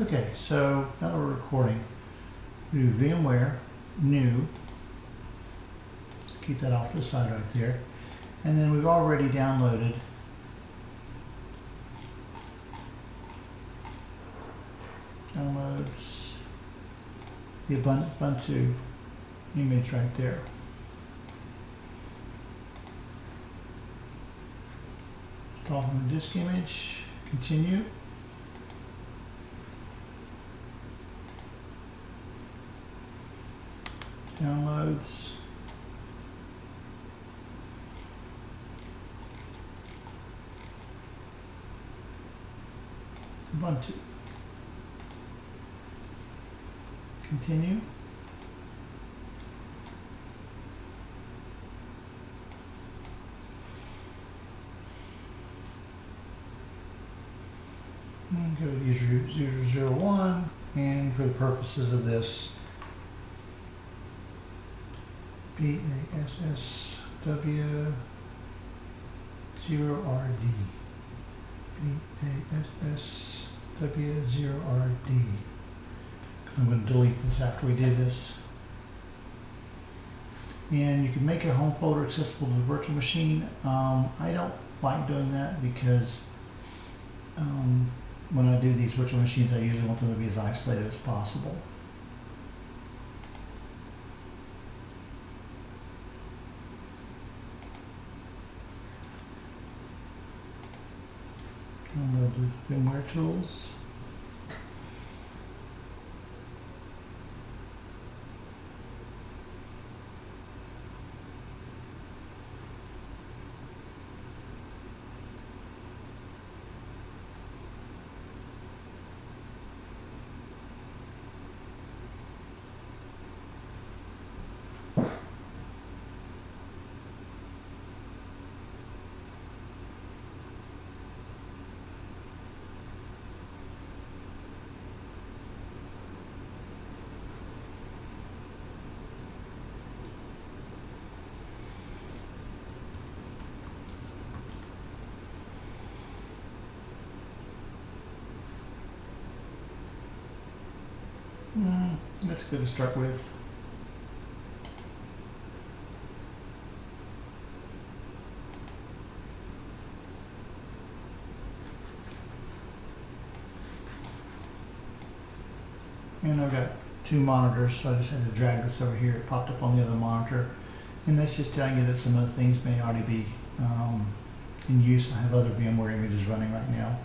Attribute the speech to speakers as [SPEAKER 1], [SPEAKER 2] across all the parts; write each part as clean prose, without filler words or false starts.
[SPEAKER 1] Okay, so now that we're recording, we do VMware, new, keep that off to the side right there, and then we've already downloaded downloads the Ubuntu image right there. Install from the disk image, continue. Downloads. Ubuntu. Continue. And go to user 01, and for the purposes of this, BASSW 0RD. BASSW 0RD. Because I'm going to delete this after we do this. And you can make a home folder accessible to the virtual machine. I don't like doing that because when I do these virtual machines, I usually want them to be as isolated as possible. Download the VMware tools. That's good to start with. And I've got two monitors, so I just had to drag this over here. It popped up on the other monitor. And that's just telling you that some of the things may already be in use. I have other VMware images running right now.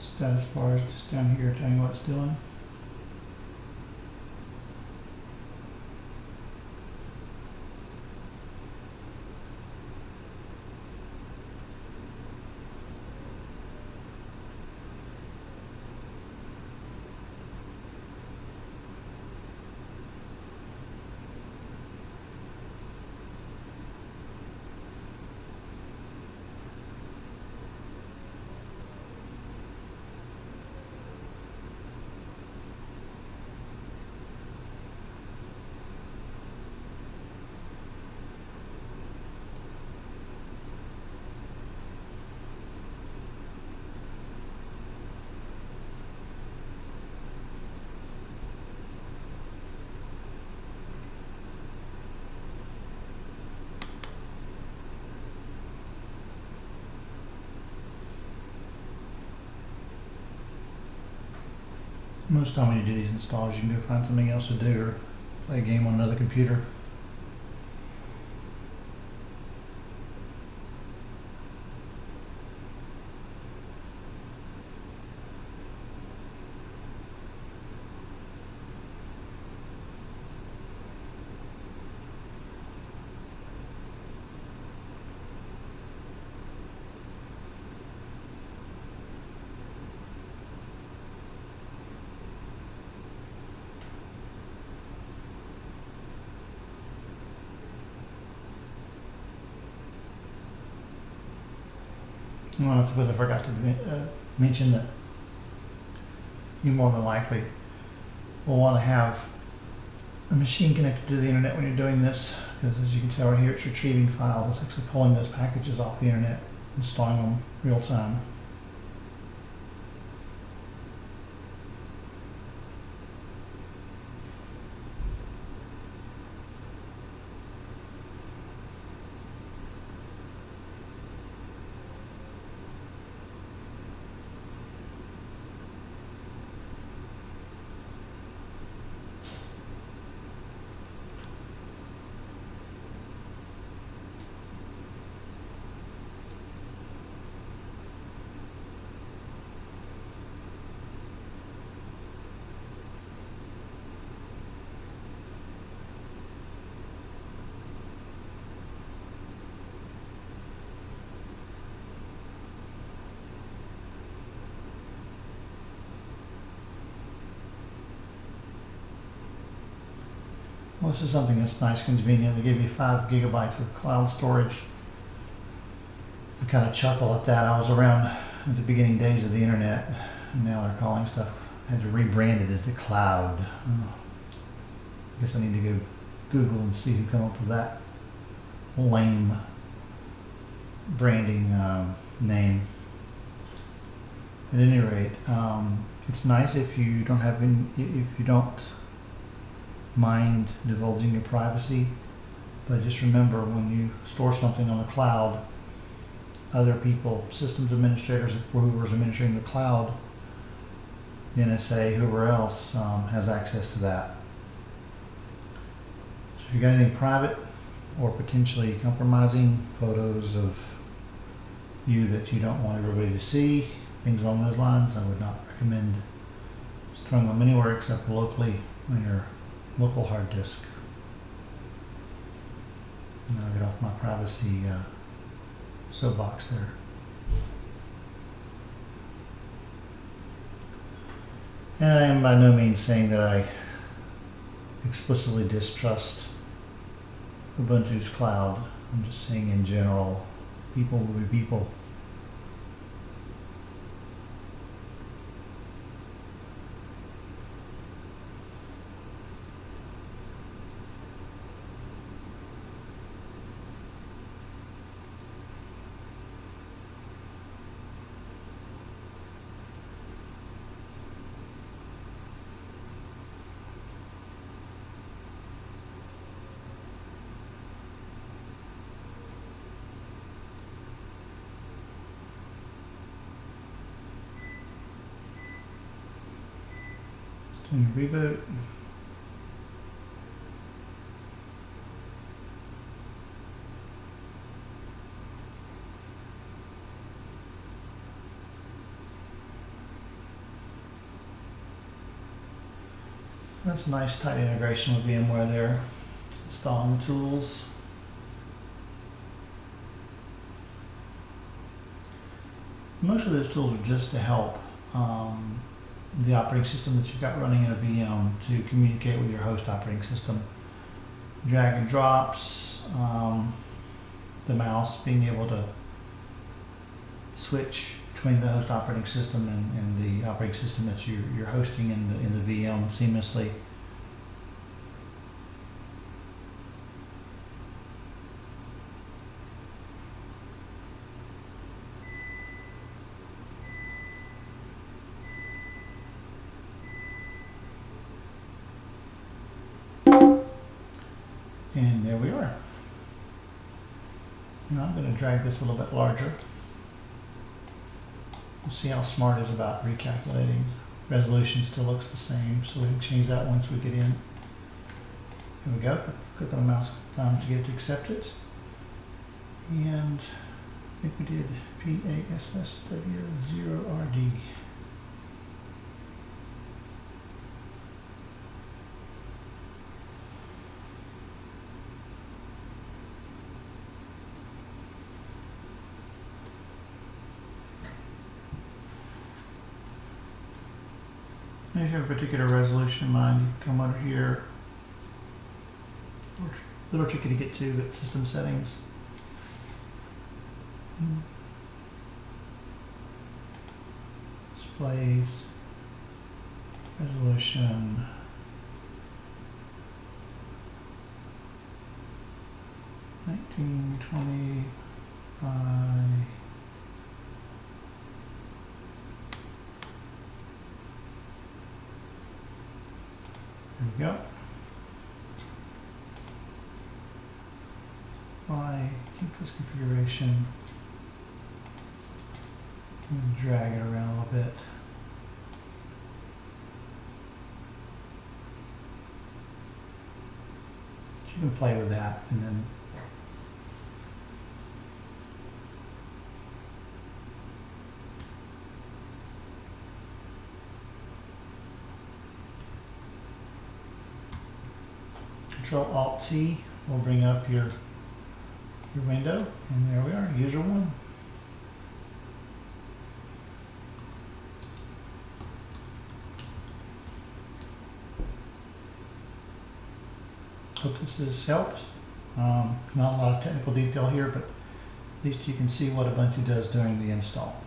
[SPEAKER 1] Status bar is just down here telling you what it's doing. Most time when you do these installs, you can go find something else to do or play a game on another computer. Well, I suppose I forgot to mention that you more than likely will want to have a machine connected to the internet when you're doing this, because as you can tell right here, it's retrieving files. It's actually pulling those packages off the internet and installing them real time. Well, this is something that's nice, convenient. They give you 5 gigabytes of cloud storage. I kind of chuckle at that. I was around at the beginning days of the internet, and now they're calling stuff, had to rebrand it as the cloud. I guess I need to go Google and see who come up with that lame branding name. At any rate, it's nice if you don't have if you don't mind divulging your privacy, but just remember, when you store something on the cloud, other people, systems administrators, whoever's administrating the cloud, the NSA, whoever else, has access to that. So if you got anything private or potentially compromising, photos of you that you don't want everybody to see, things along those lines, I would not recommend storing them anywhere except locally on your local hard disk. And I'll get off my privacy soapbox there. And I am by no means saying that I explicitly distrust Ubuntu's cloud. I'm just saying in general, people will be people. Doing a reboot. That's a nice tight integration with VMware there. Installing the tools. Most of those tools are just to help the operating system that you've got running in a VM to communicate with your host operating system. Drag and drops, the mouse being able to switch between the host operating system and the operating system that you're hosting in the VM seamlessly. And there we are. Now I'm going to drag this a little bit larger. We'll see how smart it is about recalculating. resolution still looks the same, so we can change that once we get in. Here we go. Click on the mouse to get it to accept it. And I think we did PASSW0RD. And if you have a particular resolution in mind, you can come under here. It's a little tricky to get to, but system settings. Displays, resolution, (1920 by) There we go. By keep this configuration. And drag it around a little bit. You can play with that and then Control-Alt-T will bring up your window, and there we are, user 1. Hope this has helped. Not a lot of technical detail here, but at least you can see what Ubuntu does during the install.